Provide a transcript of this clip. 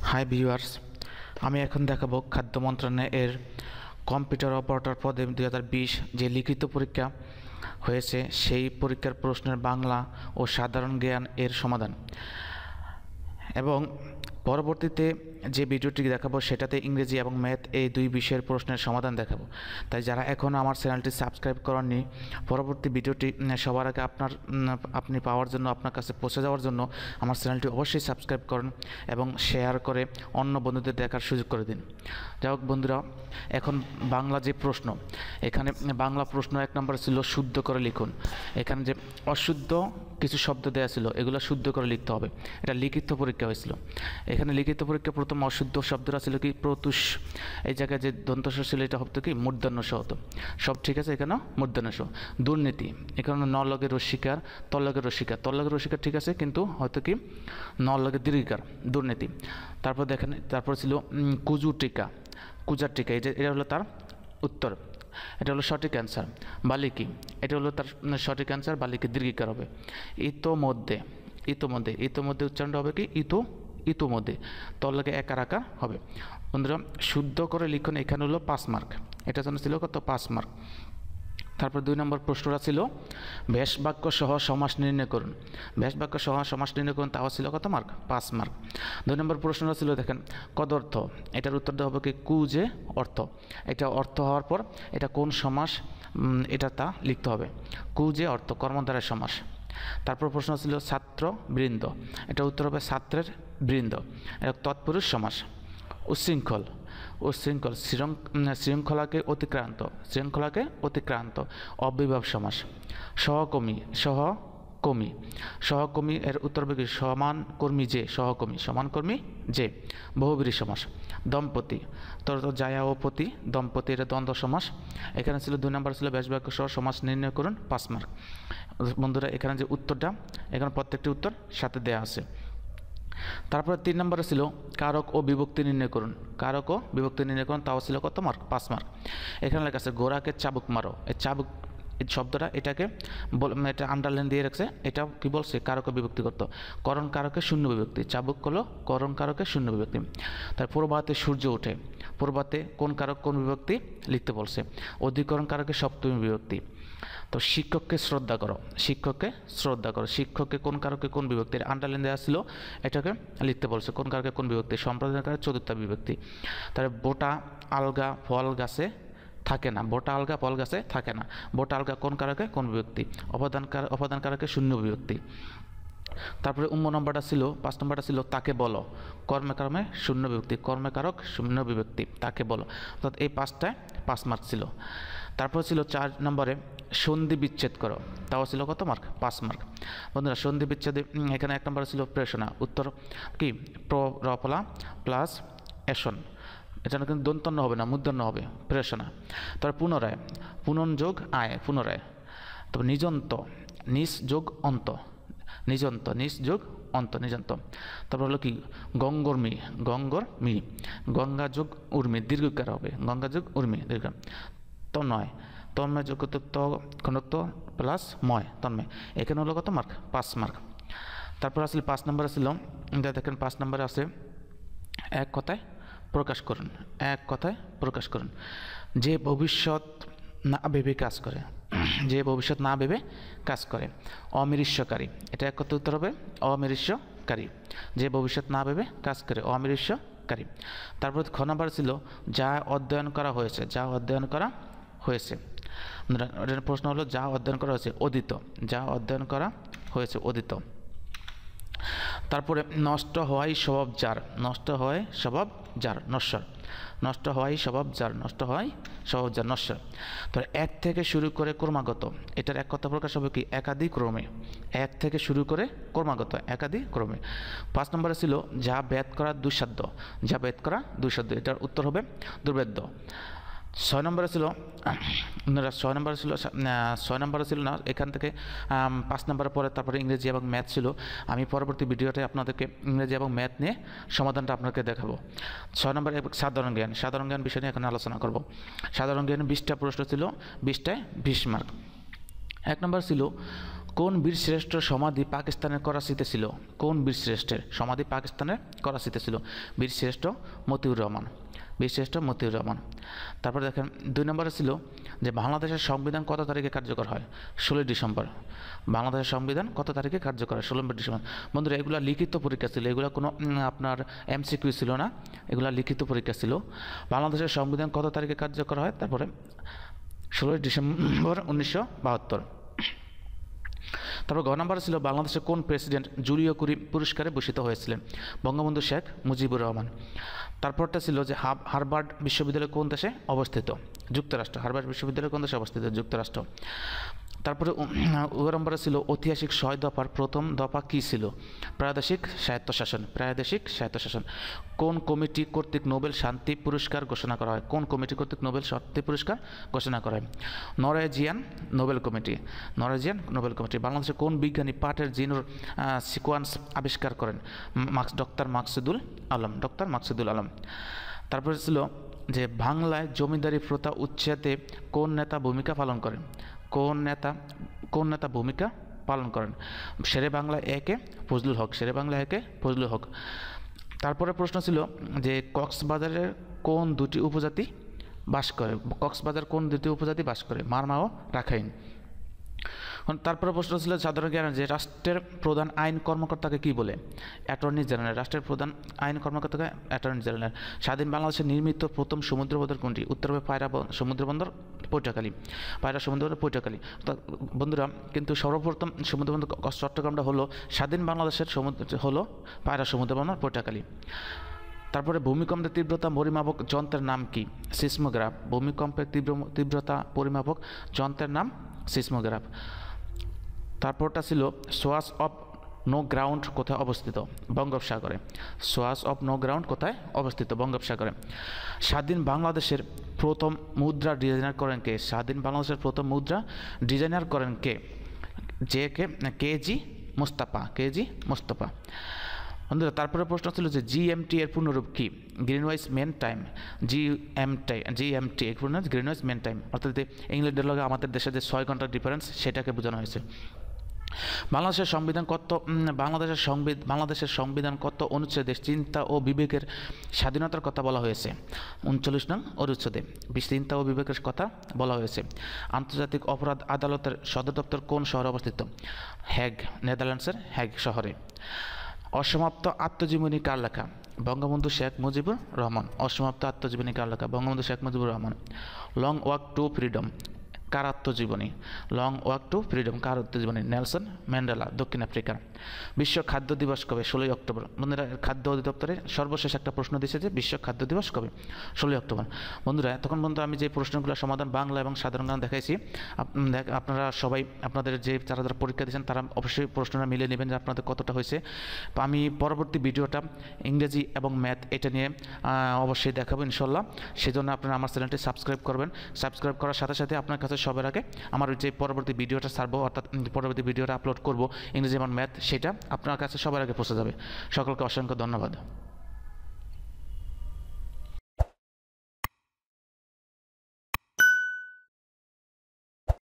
Hi viewers, আমি এখন দেখাবো খাদ্য মন্ত্রণালয়ের কম্পিউটার অপারেটর পদে 2020 যে লিখিত পরীক্ষা হয়েছে সেই পরীক্ষার প্রশ্নের বাংলা ও সাধারণ জ্ঞান এর সমাধান। এবং পরবর্তীতে যে ভিডিওটি দেখাবো সেটাতে ইংরেজি এবং ম্যাথ এই দুই বিষয়ের প্রশ্নের সমাধান দেখাবো। তাই যারা এখনও আমার চ্যানেলটি সাবস্ক্রাইব করেননি, পরবর্তী ভিডিওটি সবার আগে আপনি পাওয়ার জন্য, আপনার কাছে পৌঁছে যাওয়ার জন্য আমার চ্যানেলটি অবশ্যই সাবস্ক্রাইব করুন এবং শেয়ার করে অন্য বন্ধুদের দেখার সুযোগ করে দিন। যাই হোক বন্ধুরা, এখন বাংলা যে প্রশ্ন, এখানে বাংলা প্রশ্ন 1 নম্বরে ছিল শুদ্ধ করে লিখুন। এখানে যে অশুদ্ধ কিছু শব্দ দেওয়া ছিল এগুলো শুদ্ধ করে লিখতে হবে। এটা লিখিত পরীক্ষা হয়েছিল। এখানে লিখিত পরীক্ষা প্রথম অশুদ্ধ শব্দটা ছিল কি প্রতুষ, এই জায়গায় যে দন্তস্ব ছিল এটা হতো কি মূর্ধন্য স হতো। সব ঠিক আছে, এখানেও মূর্ধন্য স। দুর্নীতি, এখানে ন লগে রস্বীকার, তল লগে রস্বীকার, তল লগে রস্বীকার ঠিক আছে, কিন্তু হয়তো কি ন লগে দীর্ঘিকার, দুর্নীতি। তারপর দেখেন, তারপর ছিল কুজু টিকা, কুজার টিকা, এটা হলো তার উত্তর, এটা হলো সঠিক অ্যান্সার। বালিকি, এটা হলো তার সঠিক অ্যান্সার, বালিকি দীর্ঘিকার হবে। ইতোমধ্যে, ইতোমধ্যে, ইতোমধ্যে উচ্চারণটা হবে কি ইতোমধ্যে, তল লাগে একার আকার হবে। বন্ধুরা শুদ্ধ করে লিখুন, এখানে হলো 5 মার্ক, এটার জন্য ছিল কত 5 মার্ক। তারপর 2 নম্বর প্রশ্নটা ছিল ভেষ বাক্য সহ সমাস নির্ণয় করুন। ভেষ বাক্য সহ সমাস নির্ণয় করুন, তাও ছিল কত মার্ক 5 মার্ক। 2 নম্বর প্রশ্নটা ছিল দেখেন কদর্থ, এটার উত্তরটা হবে কি কুজে অর্থ। এটা অর্থ হওয়ার পর এটা কোন সমাস, এটা তা লিখতে হবে। কুজে অর্থ কর্মধারয় সমাস। তারপর প্রশ্ন ছিল ছাত্র বৃন্দ, এটা উত্তর হবে ছাত্রের বৃন্দ, এটা তৎপুরুষ সমাস। উচ্ছৃঙ্খল, উচ্ছৃঙ্খল শৃঙ্খলাকে অতিক্রান্ত, শৃঙ্খলাকে অতিক্রান্ত অবিভাব সমাস। সহকর্মী, সহকর্মী, সহকর্মী এর উত্তর হবে কি সমান কর্মী যে, সহকর্মী সমান কর্মী যে, বহুব্রী সমাস। দম্পতি, তোর তো জায়া ও পতি, দম্পতি এটা দ্বন্দ্ব সমাস। এখানে ছিল 2 নম্বর ছিল ব্যাস বাক্য সহ সমাস নির্ণয় করুন, 5 মার্ক। বন্ধুরা এখানে যে উত্তরটা, এখানে প্রত্যেকটি উত্তর সাথে দেওয়া আছে। তারপরে 3 নম্বরে ছিল কারক ও বিভক্তি নির্ণয় করুন, কারক ও বিভক্তি নির্ণয় করুন, তাও ছিল কত মার্ক 5 মার্ক। এখানে লেখা আছে গোরাকে চাবুক মারো, এই চাবুক এই শব্দটা এটাকে এটা আন্ডারলাইন দিয়ে রাখছে, এটা কি বলছে কারকে বিভক্তি করতো, করণ কারকে শূন্য বিভক্তি, চাবুক করলো করণ কারকে শূন্য বিভক্তি। তার প্রভাতে সূর্য ওঠে, প্রভাতে কোন কারক কোন বিভক্তি লিখতে বলছে, অধিকরণ কারকে সপ্তমী বিভক্তি। তো শিক্ষককে শ্রদ্ধা করো, শিক্ষককে শ্রদ্ধা করো, শিক্ষককে কোন কারকে কোন বিভক্তির আন্ডারলাইন দেওয়া ছিল, এটাকে লিখতে বলছে কোন কারকে কোন বিভক্তি, সম্প্রদায় কারকে চতুর্থ বিভক্তি। তারপরে বোটা আলগা ফল গাছে থাকে না, বোটা আলগা ফল গাছে থাকে না, বোটা আলগা কোন কারকে কোন বিভক্তি, অপাদান কারকে শূন্য বিভক্তি। তারপরে নম্বরটা ছিল 5 নম্বরটা ছিল তাকে বলো, কর্মে কর্মে শূন্য বিভক্তি, কর্মে কারক শূন্য বিভক্তি, তাকে বলো। অর্থাৎ এই 5টায় 5 মার্ক ছিল। তারপর ছিল 4 নম্বরে সন্ধি বিচ্ছেদ করো, তাও ছিল কত মার্ক 5 মার্ক। বন্ধুরা সন্ধি বিচ্ছেদে এখানে 1 নম্বরে ছিল প্রেষণা, উত্তর কি রফলা প্লাস এসন, এটা কিন্তু দন্তন্য হবে না, মূর্ধন্য হবে, প্রেষণা। তারপর পুনরায়, পুনঃযোগ আয়, পুনরায়। তবে নিজন্ত, নিজ যোগ অন্ত, নিজন্ত, নিজ যোগ অন্ত, নিজন্ত। তারপর হলো কি গঙ্গর্মী, গঙ্গর্মী, গঙ্গা যোগ উর্মি, দীর্ঘকার হবে, গঙ্গা যোগ উর্মি দীর্ঘ। তন্ময়, তন্ময় যোগ ঘনত্ব প্লাস ময়, তন্ময়। এখানে হলো কত মার্ক 5 মার্ক। তারপর আসলে 5 নম্বরে ছিল, দেখেন 5 নম্বরে আছে এক কথায় প্রকাশ করুন, এক কথায় প্রকাশ করুন। যে ভবিষ্যৎ না ভেবে কাজ করে, যে ভবিষ্যৎ না ভেবে কাজ করে, অমীরিষ্যকারী, এটা এক কথা উত্তর হবে অমীরিষ্যকারী, যে ভবিষ্যৎ না ভেবে কাজ করে অমীরিষ্যকারী। তারপর খ নম্বর ছিল যা অধ্যয়ন করা হয়েছে, যা অধ্যয়ন করা হয়েছে। প্রশ্ন হলো যা অধ্যয়ন করা হয়েছে অদিত, যা অধ্যয়ন করা হয়েছে অদিত। তারপরে নষ্ট হওয়াই স্বভাব যার, নষ্ট হয় স্বভাব যার, নশ্বর, নষ্ট হওয়াই স্বভাব যার, নষ্ট হয় স্বভাব যার, নশ্বর। তো 1 থেকে শুরু করে ক্রমাগত, এটার এক কথা প্রকাশ হবে কি একাধিক ক্রমে, 1 থেকে শুরু করে ক্রমাগত একাধিক ক্রমে। 5 নম্বরে ছিল যা বেদ করা দুঃসাধ্য, যা বেদ করা দুঃসাধ্য, এটার উত্তর হবে দুর্বেদ্য। 6 নম্বরে ছিল 6 নম্বরে ছিল না, এখান থেকে 5 নম্বরের পরে তারপরে ইংরেজি এবং ম্যাথ ছিল। আমি পরবর্তী ভিডিওতে আপনাদেরকে ইংরেজি এবং ম্যাথ নিয়ে সমাধানটা আপনাকে দেখাবো। 6 নম্বরে সাধারণ জ্ঞান, সাধারণ জ্ঞান বিষয় নিয়ে এখানে আলোচনা করব। সাধারণ জ্ঞানে 20টা প্রশ্ন ছিল, 20টায় 20 মার্ক। 1 নম্বর ছিল কোন বীরশ্রেষ্ঠর সমাধি পাকিস্তানের করাচিতে ছিল? কোন বীরশ্রেষ্ঠের সমাধি পাকিস্তানের করাচিতে ছিল? বীরশ্রেষ্ঠ মতিউর রহমান, বীরশ্রেষ্ঠ মতিউর রহমান। তারপর দেখেন 2 নম্বরে ছিল যে বাংলাদেশের সংবিধান কত তারিখে কার্যকর হয়? 16 ডিসেম্বর। বাংলাদেশের সংবিধান কত তারিখে কার্যকর হয়? 16 ডিসেম্বর। বন্ধুরা এগুলো লিখিত পরীক্ষা ছিল, এগুলো কোনো আপনার এমসিকিউ ছিল না, এগুলো লিখিত পরীক্ষা ছিল। বাংলাদেশের সংবিধান কত তারিখে কার্যকর হয়? তারপরে 16 ডিসেম্বর 1972। তারপর গ নম্বরে ছিল বাংলাদেশের কোন প্রেসিডেন্ট জুলিও কুরি পুরস্কারে ভূষিত হয়েছিলেন? বঙ্গবন্ধু শেখ মুজিবুর রহমান। তারপরটা ছিল যে হার্ভার্ড বিশ্ববিদ্যালয় কোন দেশে অবস্থিত? যুক্তরাষ্ট্র। হার্ভার্ড বিশ্ববিদ্যালয় কোন দেশে অবস্থিত? যুক্তরাষ্ট্র। তারপরে ও নম্বরে ছিল ঐতিহাসিক 6 দফার প্রথম দফা কী ছিল? প্রাদেশিক স্বায়ত্তশাসন। প্রাদেশিক স্বায়ত্তশাসন। কোন কমিটি কর্তৃক নোবেল শান্তি পুরস্কার ঘোষণা করা হয়? কোন কমিটি কর্তৃক নোবেল শান্তি পুরস্কার ঘোষণা করা হয়? Norwegian Nobel committee. Norwegian Nobel committee. বাংলাদেশে কোন বিজ্ঞানী পাটের জিনোর সিকোয়েন্স আবিষ্কার করেন? ডক্টর মাকসুদুল আলম। ডক্টর মাকসুদুল আলম। তারপরে ছিল যে বাংলায় জমিদারি প্রথা উচ্ছেদে কোন নেতা ভূমিকা পালন করেন? কোন নেতা ভূমিকা পালন করেন? শেরে বাংলা একে ফজলুল হক। শেরে বাংলা একে ফজলুল হক। তারপরে প্রশ্ন ছিল যে কক্সবাজারের কোন দুটি উপজাতি বাস করে? কক্সবাজার কোন দুটি উপজাতি বাস করে? মারমা ও রাখাইন। তারপরে প্রশ্ন ছিল সাধারণ জ্ঞান যে রাষ্ট্রের প্রধান আইন কর্মকর্তাকে কি বলে? Attorney general. রাষ্ট্রের প্রধান আইন কর্মকর্তাকে অ্যাটর্নি জেনারেল। স্বাধীন বাংলাদেশে নির্মিত প্রথম সমুদ্রবন্দর কোনটি? উত্তরে পায়রা সমুদ্রবন্দর পটুয়াখালী। পায়রা সমুদ্রবন্দর পটুয়াখালী। তো বন্ধুরা কিন্তু সর্বপ্রথম সমুদ্রবন্দর চট্টগ্রামটা হলো স্বাধীন বাংলাদেশের হলো পায়রা সমুদ্রবন্দর পটুয়াখালী। তারপরে ভূমিকম্পের তীব্রতা পরিমাপক যন্ত্রের নাম কি? সিসমোগ্রাফ। ভূমিকম্পের তীব্রতা পরিমাপক যন্ত্রের নাম সিসমোগ্রাফ। তারপরটা ছিল সোয়াস অফ নো গ্রাউন্ড কোথায় অবস্থিত? বঙ্গোপসাগরে। সোয়াস অফ নো গ্রাউন্ড কোথায় অবস্থিত? বঙ্গোপসাগরে। স্বাধীন বাংলাদেশের প্রথম মুদ্রা ডিজাইনার করেন কে? স্বাধীন বাংলাদেশের প্রথম মুদ্রা ডিজাইনার করেন কে? কেজি মোস্তফা। কেজি মোস্তফা। বন্ধুরা তারপরে প্রশ্ন ছিল যে জিএমটি এর পূর্ণরূপ কি? Greenwich main time. জিএমটি এর পূর্ণ গ্রিনউইচ মেন টাইম। অর্থাৎ ইংল্যান্ডের লগে আমাদের দেশে যে 6 ঘন্টার ডিফারেন্স সেটাকে বোঝানো হয়েছে। বাংলাদেশের সংবিধান কত অনুচ্ছেদে চিন্তা ও বিবেকের স্বাধীনতার কথা বলা হয়েছে? 39 নং অনুচ্ছেদে চিন্তা ও বিবেকের কথা বলা হয়েছে। আন্তর্জাতিক অপরাধ আদালতের সদর দপ্তর কোন শহরে অবস্থিত? হ্যাগ। নেদারল্যান্ডসের হ্যাগ শহরে। অসমাপ্ত আত্মজীবনী কার লেখা? বঙ্গবন্ধু শেখ মুজিবুর রহমান। অসমাপ্ত আত্মজীবনী কার লেখা? Bangabandhu Sheikh Mujibur Rahman. Long walk to freedom কার আত্মজীবনী? লং ওয়াক টু ফ্রিডম কার আত্মজীবনী? নেলসন ম্যান্ডেলা, দক্ষিণ আফ্রিকা। বিশ্ব খাদ্য দিবস কবে? 16 অক্টোবর। বন্ধুরা খাদ্য অধিদপ্তরে সর্বশেষ একটা প্রশ্ন দিয়েছে যে বিশ্ব খাদ্য দিবস কবে? 16 অক্টোবর। বন্ধুরা তখন পর্যন্ত আমি যে প্রশ্নগুলো সমাধান বাংলা এবং সাধারণ জ্ঞান দেখাইছি, আপনারা সবাই আপনাদের যে যারা পরীক্ষা দিয়েছেন তারা অবশ্যই প্রশ্নটা মিলিয়ে নেবেন যে আপনাদের কতটা হয়েছে। আমি পরবর্তী ভিডিওটা ইংরেজি এবং ম্যাথ এটা নিয়ে অবশ্যই দেখাবো ইনশাল্লাহ। সেজন্য আপনারা আমার চ্যানেলটি সাবস্ক্রাইব করবেন। সাবস্ক্রাইব করার সাথে সাথে আপনার কাছে সবার আগে আমার যে পরবর্তী ভিডিওটা ছাড়বো, অর্থাৎ পরবর্তী ভিডিওটা আপলোড করব ইংরেজি এবং ম্যাথ, সেটা আপনার কাছে সবার আগে পৌঁছে যাবে। সকলকে অসংখ্য ধন্যবাদ।